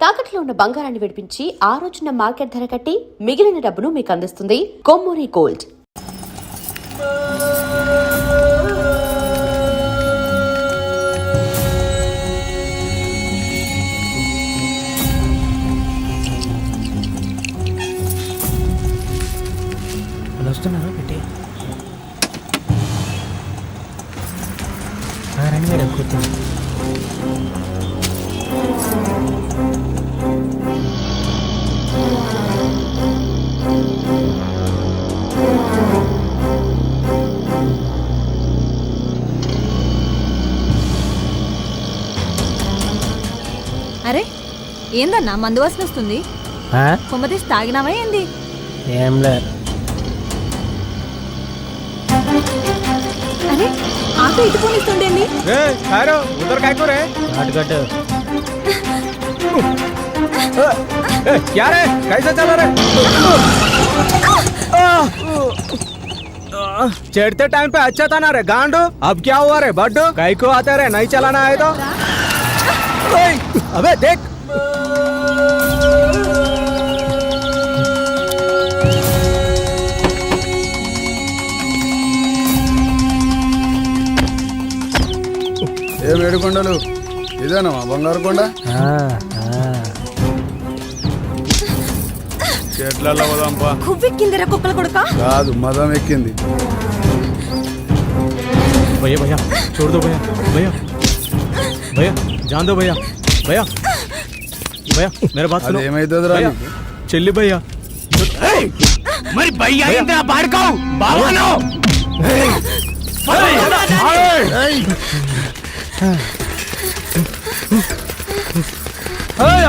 తాకట్లో ఉన్న బంగారాన్ని విడిపించి ఆ రోజున మార్కెట్ ధర కట్టి మిగిలిన డబ్బును మీకు అందిస్తుంది కొమ్మూరి గోల్డ్. వస్తున్నారా పెట్టి రండి మేడం కూర్చోండి. అరే ఏందన్నా మందు వాసన వస్తుంది? కొమ్మతీసి తాగినావా ఏంది? ఏం లేదు. అరే ఆటో ఇటు పోనిస్తుండేంది? चढ़ते टाइम पे अच्छा था ना रे गांडू. अब क्या हुआ रे बड्डू? कई को आते रे नहीं चलाना है तो. अबे देख ఏ మేడుకొండలు ఇదేనా మా బంగారు కొండ? చెట్లలో పోదాంపా. కువ్వెక్కిందిరా కుక్కల కొడుక. కాదు మదం ఎక్కింది. भैया भैया छोड़ दो भैया. भैया भैया जान दो भैया. भैया भैया मेरा बात सुनो. ఏమైతుందిరా చెల్లి భయ్యా. మరి భయ్యా ఏంటి ఆ పాడుకోవు బావను.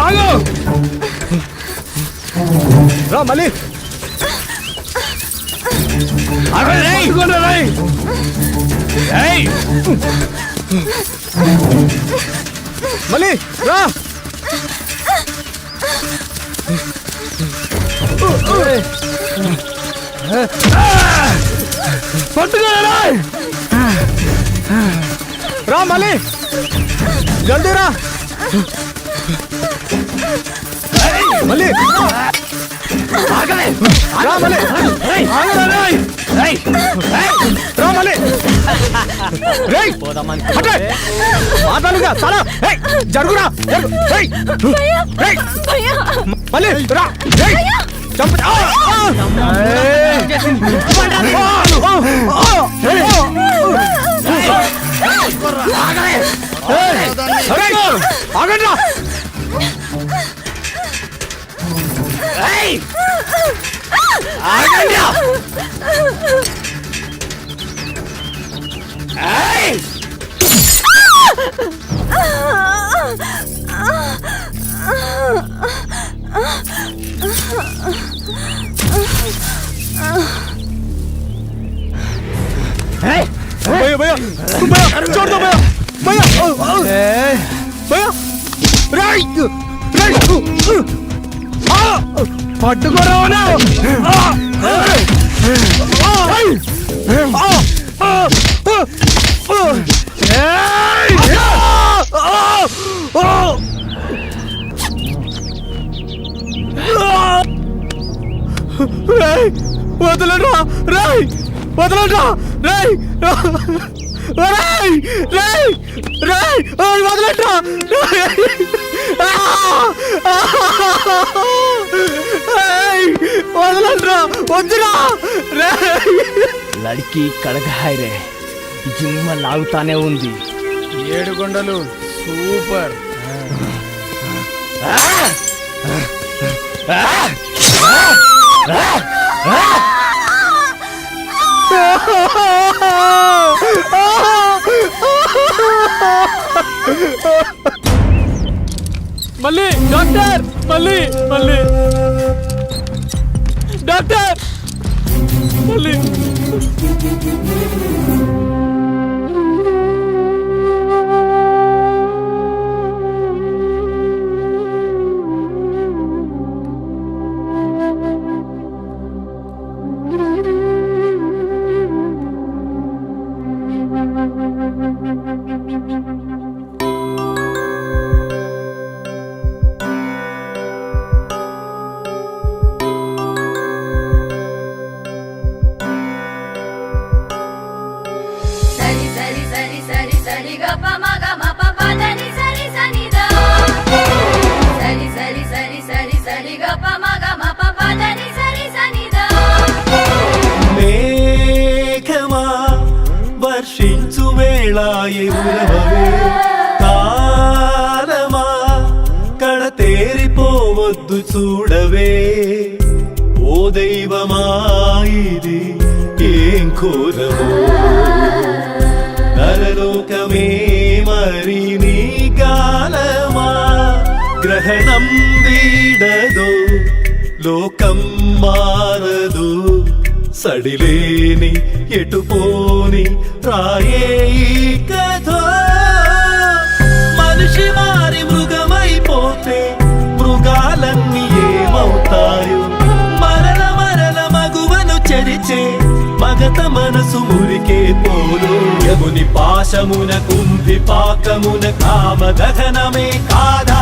ఆగో రా మళ్ళీ మళ్ళీ రా. పట్టుగా రా మళ్ళీ జల్దీ రా మళ్ళీ రా మళ్ళీ రా మళ్ళీ మాట్లాడుగా చాలా జరుగురా మళ్ళీ రా ఆగండ్రా. भैया भैया भैया छोड़ दो भैया. भैया भैया राइट राइट పట్టుకోరా. వదలరా రాయ్ వదలరా రాయ్ రాయ్ రాయ్ రాయ్ వదలరా వదలరా వద్దురా. లడికి కడగహాయ్ రే జిమ్మ లాగుతానే ఉంది. ఏడుకొండలు సూపర్. మళ్ళీ డాక్టర్ మళ్ళీ మళ్ళీ డాక్టర్ మళ్ళీ తేరిపోవద్దు చూడవే ఓ దైవమాయిది ఏం కోరవో నరలోకమే మరి నీ కాలమా గ్రహణం వీడదో లోకం మారదు సడిలేని ఎటుపోని రాయే ఈ కథో మనిషి మారి మృగమైపోతే మృగాలన్నీ ఏమవుతాయో మరల మరల మగువను చెరిచే మగత మనసు మురికే పోలు యముని పాశమున కుంభి పాకమున కామ దహనమే కాదా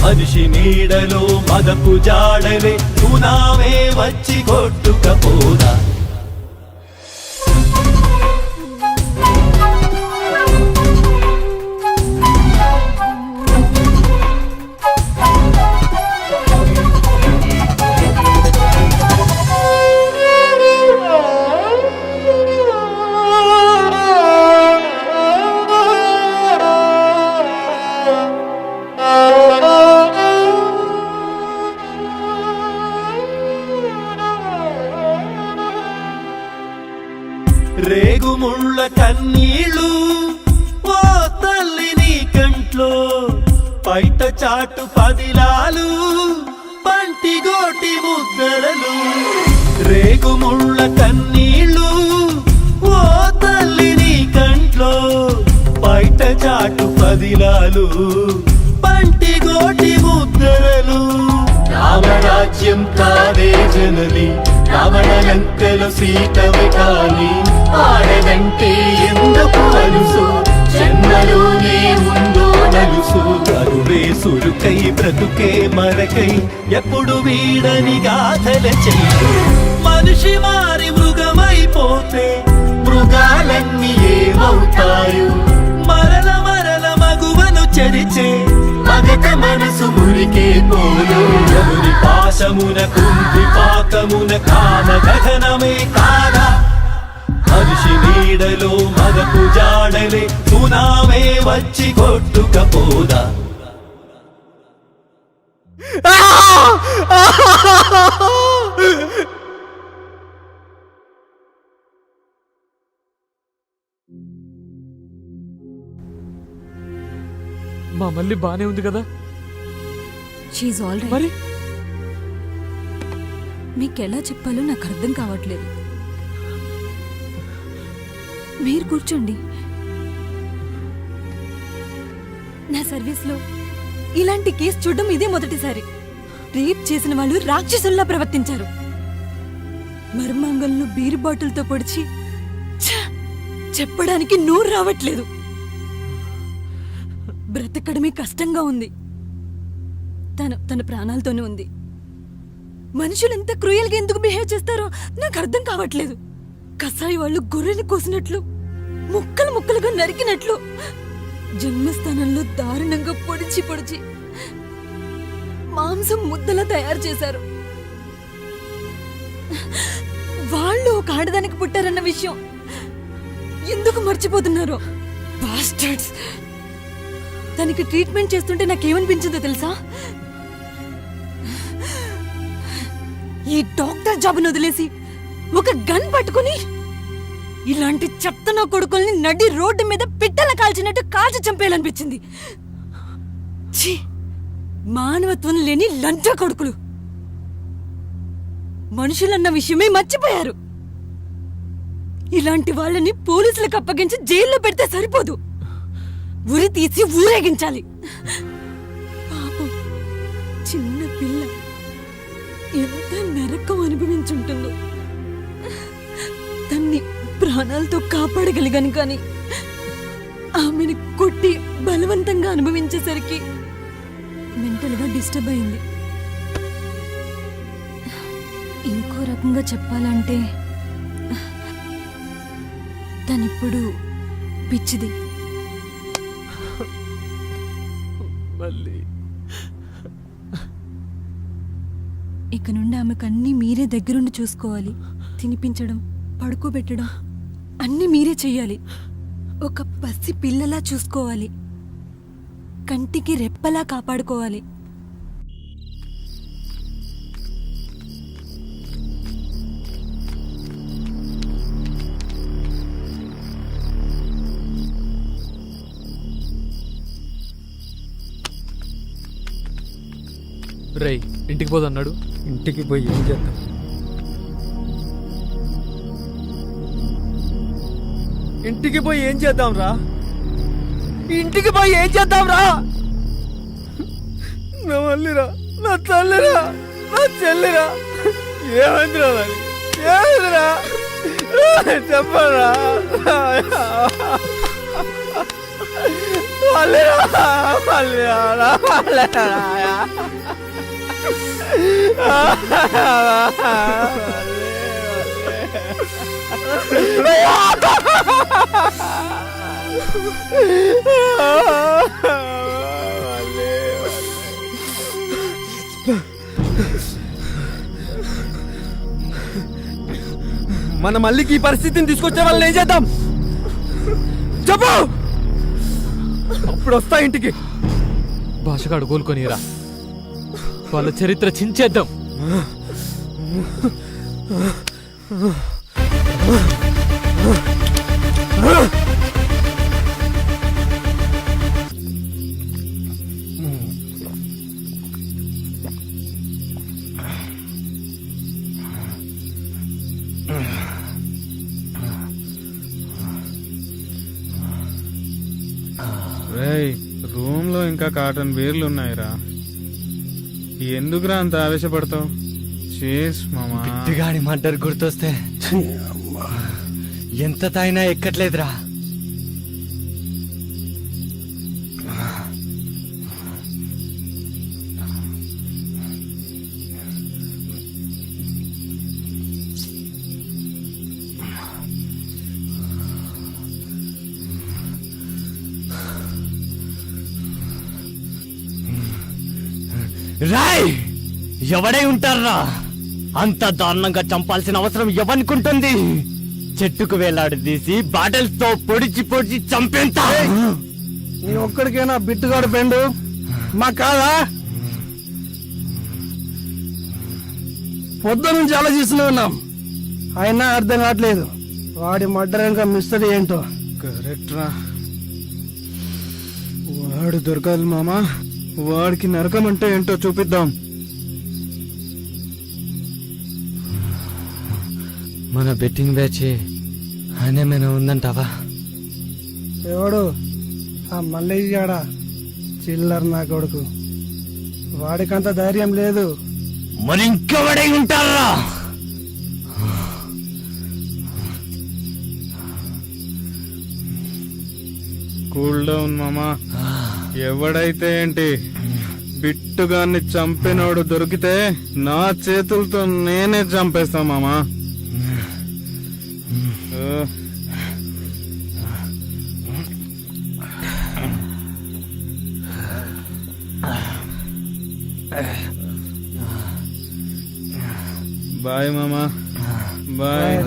మనిషి నీడలో మదపు జాడలే సునామే వచ్చి కొట్టుకపోదా రేగుముళ్ళ కన్నీళ్ళు ఓ తల్లి నీ కంట్లో పైట చాటు పదిలాలు పంటి గోటి ముద్దరలు రేగుముళ్ళ కన్నీళ్ళు ఓ తల్లి నీ కంట్లో పైట చాటు పదిలాలు పంటి గోటి ముద్దరలు రామరాజ్యం కాదే జనని రావణ లంకలో సీతవి కాని ఆడదంటే ఎందుకు అలుసు జన్మలోనే ఉందో నలుసు కరువే సురుకై బ్రతుకే మరకై ఎప్పుడు వీడని గాథల చెయ్యి మనిషి మారి మృగమైపోతే మృగాలన్నీ ఏమవుతాయో మరల మరల మగువను చెరిచే మగత మనసు మురికే పోలు యముని పాశమున కుంభి పాకమున కామ గగనమే కాదా మనిషి నీడలో మదపు జాడలే సునామే వచ్చి కొట్టుకపోదా మా మళ్ళీ బానే ఉంది కదా షీఈ్ ఆల్ రైట్. మరి మీకెలా చెప్పాలో నాకు అర్థం కావట్లేదు. మీరు కూర్చోండి. నా సర్వీస్లో ఇలాంటి కేసు చూడడం ఇదే మొదటిసారి. రేప్ చేసిన వాళ్ళు రాక్షసుల్లా ప్రవర్తించారు. మర్మాంగంలో బీరు బాటిల్తో పొడిచి చెప్పడానికి నోరు రావట్లేదు. బ్రతకడమే కష్టంగా ఉంది. తన ప్రాణాలతోనే ఉంది. మనుషులు ఎంత క్రూయల్గా ఎందుకు బిహేవ్ చేస్తారో నాకు అర్థం కావట్లేదు. కసాయి వాళ్ళు గొర్రెని కోసినట్లు ముక్కలు ముక్కలుగా నరికినట్లు జన్మస్థానంలో దారుణంగా పొడిచి మాంసం ముద్దలా తయారు చేశారు. వాళ్ళు ఒక ఆడదానికి పుట్టారన్న విషయం ఎందుకు మర్చిపోతున్నారో. బాస్టర్డ్స్. తనకి ట్రీట్మెంట్ చేస్తుంటే నాకేమనిపించిందో తెలుసా? ఈ డాక్టర్ జాబ్ను వదిలేసి ఒక గన్ పట్టుకుని ఇలాంటి చెత్తన కొడుకుల్ని నడి రోడ్డు మీద పిట్టల కాల్చినట్టు కాల్చి చంపేయాలనిపించింది. ఛీ, మానవత్వం లేని లంచ కొడుకులు. మనుషులన్న విషయమే మర్చిపోయారు. ఇలాంటి వాళ్ళని పోలీసులకు అప్పగించి జైల్లో పెడితే సరిపోదు, ఉరి తీసి ఊరేగించాలి. పాపం చిన్న పిల్ల ఎంత నరకం అనుభవించుంటుందో. తన్ని ప్రాణాలతో కాపాడగలిగాను కానీ ఆమెను కొట్టి బలవంతంగా అనుభవించేసరికి మెంటల్గా డిస్టర్బ్ అయింది. ఇంకో రకంగా చెప్పాలంటే తనిప్పుడు పిచ్చిది. మళ్ళీ ఇక నుండి ఆమెకు అన్నీ మీరే దగ్గరుండి చూసుకోవాలి. తినిపించడం, పడుకోబెట్టడం అన్నీ మీరే చెయ్యాలి. ఒక పసి పిల్లలా చూసుకోవాలి. కంటికి రెప్పలా కాపాడుకోవాలి. రేయ్ ఇంటికి పోదన్నాడు. ఇంటికి పోయి ఏం చేద్దాం? ఇంటికి పోయి ఏం చేద్దాం రా? ఇంటికి పోయి ఏం చేద్దాం రా? నా మళ్ళీరా, నా తల్లిరా, నా చెల్లిరా, ఏమైందిరా మరి? ఏమైందిరా చెప్పరా? మళ్ళీరా మళ్ళీరా మన మళ్ళీకి ఈ పరిస్థితిని తీసుకొచ్చే వాళ్ళని ఏం చేద్దాం చెప్పు. అప్పుడు వస్తా ఇంటికి. భాషగాడు కోలుకొనిరా, వాళ్ళ చరిత్ర చించేద్దాం. రేయ్, రూమ్ లో ఇంకా కాటన్ బీర్లు ఉన్నాయిరా. ఎందుకురా అంత ఆవేశపడతావు? చేస్ మామా. బిట్టుగాడి మర్డర్ గుర్తొస్తే ఎంత తాగినా ఎక్కట్లేదురా. రాయ్, ఎవడై ఉంటారా? అంత దారుణంగా చంపాల్సిన అవసరం ఎవనుకుంటుంది? చెట్టుకు వేలాడదీసి బాటిల్స్ తో పొడిచి పొడిచి చంపేంత. నీ ఒక్కడికేనా బిట్టుగాడు పెండు? మా కాదా? పొద్దు నుంచి ఆలోచిస్తూనే ఉన్నాం, అయినా అర్థం కావట్లేదు. వాడి మర్డర్ ఇంకా మిస్టరీ ఏంటో. కరెక్ట్ రా, వాడు దొరకాలి మామా. వాడికి నరకం అంటే ఏంటో చూపిద్దాం. మన బెట్టింగ్ బ్యాచ్ ఆయనేమైనా ఉందంటావా? ఎవడు? ఆ మల్లయ్యాడా? చిల్లర్ నా కొడుకు. వాడికంత ధైర్యం లేదు. మరి ఇంకెవడై ఉంటారా? కూల్ డౌన్ మామా. ఎవడైతే ఏంటి, బిట్టుగాన్ని చంపినోడు దొరికితే నా చేతులతో నేనే చంపేస్తా మామా. బాయ్ మామా, బాయ్.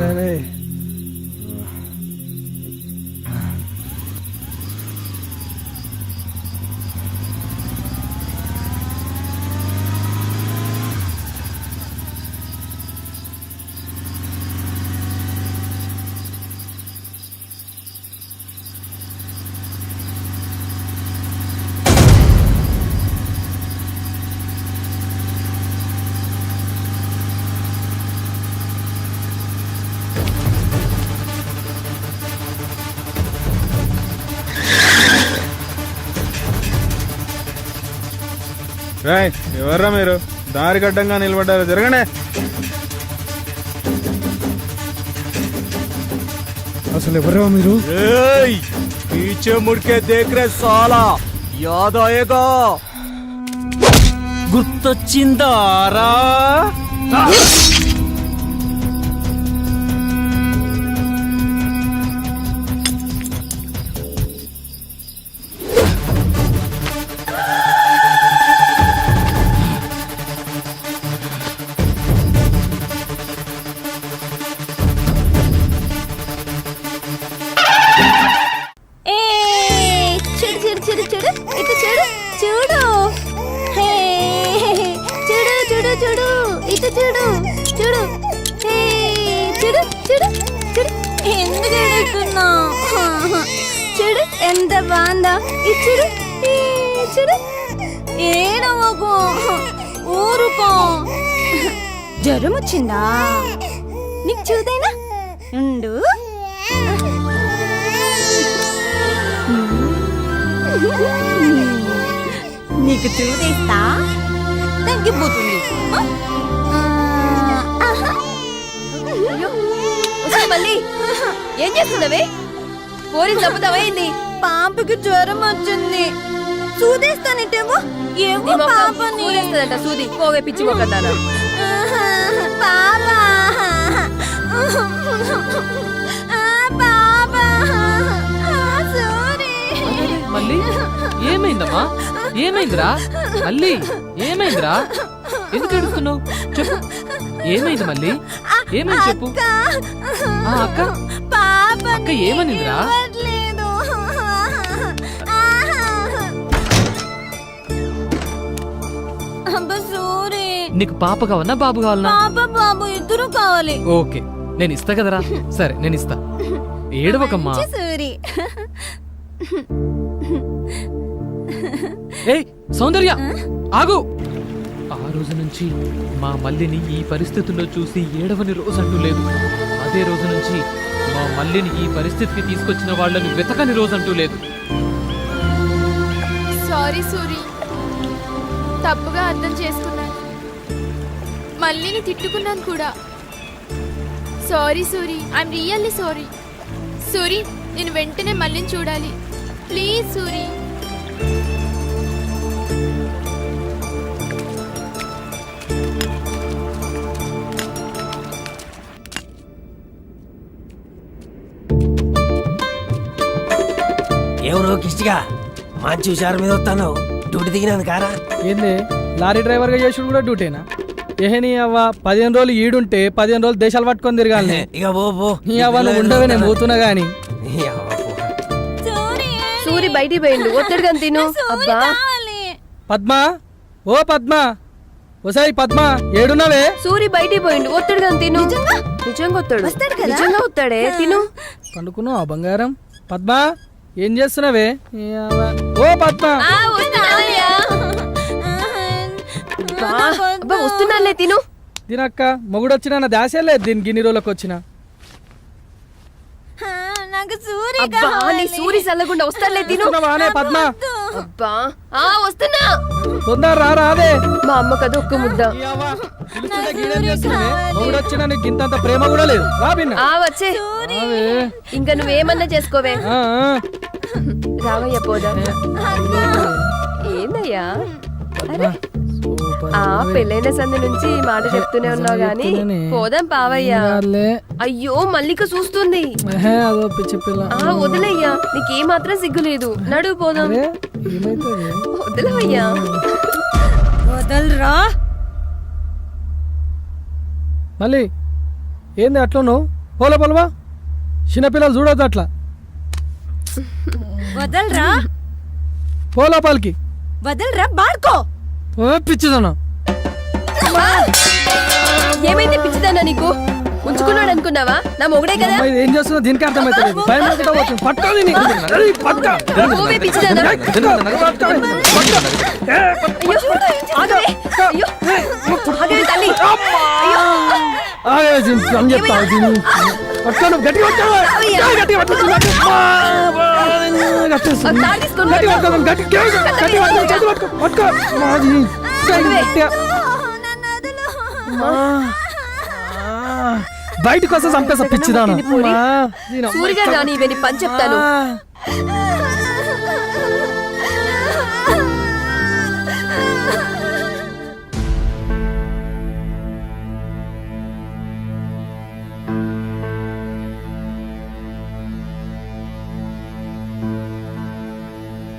రాయ్, ఎవర్రా మీరు? దారి గడ్డంగా నిలబడ్డారు, జరగండి. అసలు ఎవరా మీరు? पीछे मुड़ के देख रहे साला, याद आएगा? గుర్తొచ్చిందారా? ఎందుకు ఏడుస్తున్నావు? చూడు ఎంత బాగుందా. చూడు చూడు, ఏ నవ్వకు, పడుకో. జ్వరం వచ్చిందా? నీకు చూదైనా ఉండు. నీకు చూదేస్తా తగ్గిపోతుంది. మళ్ళీ ఏం చేస్తున్నావే? పోరి చంపుతావైంది. పాపకి జ్వరం వచ్చింది. చూదేస్తానంటేమో ఏమో పాపని. సూది పోవే పిచ్చిపోకతానా. పాపా పాపా సారీ. మళ్ళీ ఏమైందమ్మా? ఏమైందిరా? మళ్ళీ ఏమైందిరా? ఎందుకు ఏడుస్తున్నావు? చెప్పు, ఏమైంది మళ్ళీ? ఏమైంది చెప్పు. అక్క అక్క ఏమనిందిరా? నీకు పాప కావాలన్నా బాబు కావాలన్నా? పాప బాబు ఇద్దరు కావాలి. ఓకే, నేను ఇస్తా కదరా. సరే నేను ఇస్తా, ఏడవకమ్మా. సూరి ఏయ్ సౌందర్య ఆగు. ఆ రోజు నుంచి మా మల్లిని ఈ పరిస్థితుల్లో చూసి ఏడవని రోజు అంటూ లేదు. అదే రోజు నుంచి మా మల్లిని ఈ పరిస్థితికి తీసుకొచ్చిన వాళ్ళని వెతకని రోజు అంటూ లేదు. సారీ సూరి, తప్పుగా అర్థం చేసుకున్నాను. మళ్ళీని తిట్టుకున్నాను కూడా. Sorry Suri, I'm really sorry. Suri, నేను వెంటనే మళ్ళీని చూడాలి ప్లీజ్ సూరి. ఎవరో కిష్టిగా మంచి హుషారు మీద వస్తాను. డ్యూటీ దిగినాను కారా. ఏంది లారీ డ్రైవర్గా చేసుడు కూడా డ్యూటీనా? ఏహని అవ్వ 15 రోజులు ఈడుంటే 15 రోజులు దేశాలు పట్టుకొని తిరగాలి. ఇక పో నీ అవ్వ నువ్వు ఉండవే, నేను పోతున్నా గాని. సూరి బయటికి పోయిండు, ఒత్తిడి కానీ తిను. అబ్బా పద్మ, ఓ పద్మ, ఓసాయి పద్మ ఏడున్నావే? సూరి బయటికి పోయిండు, ఒత్తిడి కానీ తిను. నిజంగా వస్తాడు, నిజంగా వస్తాడే, తిను. పండుకున్నావా బంగారం? పద్మ ఏం చేస్తున్నావే? ఈ అవ్వ. ఓ పద్మ, అబ్బా వస్తున్నాలే, తిను. దీనక్క మొగుడు వచ్చినా నా దాసే లేదు దీనికి ఇన్ని రోజులకు వచ్చిన. నాకు సూరి అబ్బా నీ సూరి చల్లకుండా వస్తాలే, తిను. వస్తున్నావానే పద్మ? అబ్బా వస్తున్నా. తొందర రా అదే. మా అమ్మ కదా ఒక్క ముద్ద. ఈ అవ్వ, పిలుస్తుంటే గీడేం చేస్తున్నావే? మొగుడు వచ్చినా నీకు ఇంతంత ప్రేమ కూడా లేదు. రా బిన్న. వచ్చే రావే. ఇంకా నువ్వేమన్నా చేసుకోవే. ఆ, ఆ. రావయ్య పోదా. ఏందయ్యా? అరే పెళ్ళైన సంది నుంచి ఈ మాట చెప్తూనే ఉన్నావు గాని పోదాం పావయ్యా. అయ్యో మల్లిక చూస్తుంది. అదో పిచ్చి పిల్ల. వదిలయ్యా, నీకే మాత్రం సిగ్గు లేదు. నడువు పోదాం. వదిలవయ్యా. వదలరా. మళ్ళీ ఏంది అట్లా నువ్వు? పోలే పొలవా, చిన్నపిల్లలు చూడొద్దు అట్లా. వదలరా. పోలోపాలకి వదలరా, బాడుకో. పిచ్చిదన్నా. ఏమైంది పిచ్చిదానా నీకు? ఉంచుకున్నాడు అనుకున్నావా? నా మొగుడే కదా. ఏం చేస్తున్నా దీనికి అర్థమైతే పట్టుకోవాలి. పోవే పిచ్చిదానా. బయటకు వస్తే చంపేస్తా పిచ్చిదాను. సూరిగా రాని ఇవన్నీ పని చెప్తాను.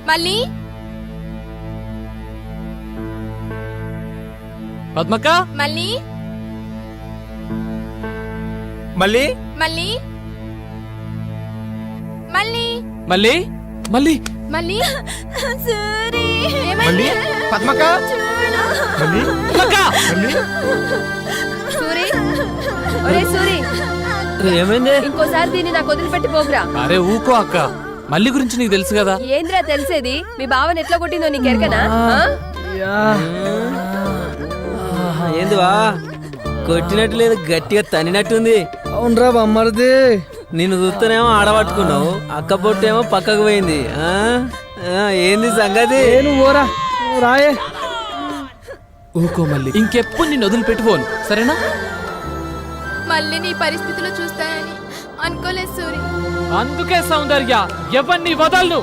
మళ్ళీ పద్మక్క, మళ్ళీ మళ్ళీ మళ్ళీ మళ్ళీ మళ్ళీ మళ్ళీ మళ్ళీ సూరి మళ్ళీ పద్మక్క, మళ్ళీ పద్మక్క. సూరి, ఒరే సూరి, ఏమైంది? ఇంకోసారి దీన్ని నాకు వదిలిపెట్టి పోకురా. అరే ఊకో అక్క, మళ్ళీ గురించి నీకు తెలుసు కదా. ఏంద్రా తెలిసేది? మీ బావని ఎట్లా కొట్టిందో నీకెరకనా? ఏందివా కొట్టినట్టు లేదు గట్టిగా తనినట్టుంది. అవునరా బమ్మర్ది. నిన్ను చూస్తేనేమో ఆడబట్టుకున్నావు, అక్క పొట్టేమో పక్కకు పోయింది. ఏంది సంగతి? నువ్వు ఓరా, నువ్వు రాయే. ఊకో మళ్ళీ, ఇంకెప్పుడు నిన్ను వదిలిపెట్టుకోను, సరేనా? మళ్ళీ నీ పరిస్థితిలో చూస్తానని అనుకోలేదు సూరి. అందుకే సౌందర్య ఎవరిని వదలను.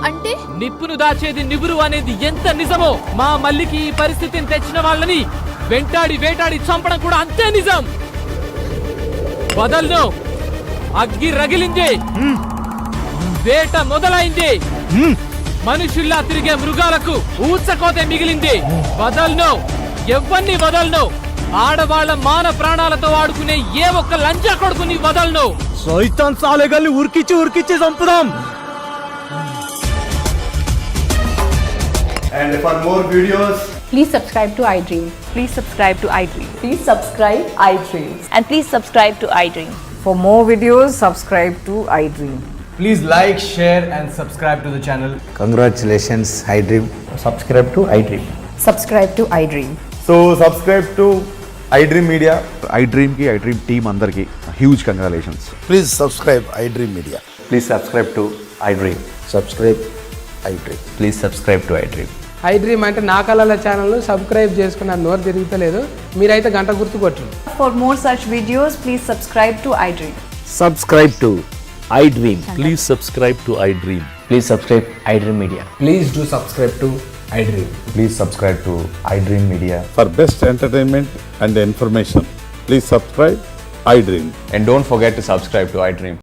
అంటే నిప్పును దాచేది నిబురు అనేది ఎంత నిజమో, మా మల్లికి ఈ పరిస్థితిని తెచ్చిన వాళ్ళని వెంటాడి వేటాడి చంపడం కూడా అంతే నిజం. వదలను. అగ్గి రగిలింది, వేట మొదలైంది, మనుషుల్లా తిరిగే మృగాలకు ఊచకోతే మిగిలింది. వదలను, ఎవ్వన్ని వదలను. ఆడవాళ్ల మాన ప్రాణాలతో ఆడుకునే ఏ ఒక్క లంచా కొడుకుని వదలను. సైతాన్ సాలెగల్ని ఉరికిచ్చి చంపుదాం. And for more videos, Please subscribe to iDream. Please subscribe to iDream. Please subscribe iDream. And please subscribe to iDream. For more videos, subscribe to iDream. please like, share and subscribe to the channel. Congratulations, iDream. Subscribe to iDream. Subscribe to iDream. So subscribe to iDream Media. iDream ki iDream team andarki huge congratulations. Please subscribe iDream Media. Please subscribe to iDream. Subscribe iDream. Please subscribe to iDream. iDream అంటే నా కళల ఛానల్ను subscribe చేసుకున్న నోరు తిరుగుతలేదు, మీరైతే గంట గుర్తు కొట్టండి. For more such videos, please subscribe to iDream. Subscribe to iDream. Please subscribe to iDream. Please subscribe iDream Media. Please do subscribe to iDream. Please subscribe to iDream Media. For best entertainment and information, please subscribe iDream. And don't forget to subscribe to iDream.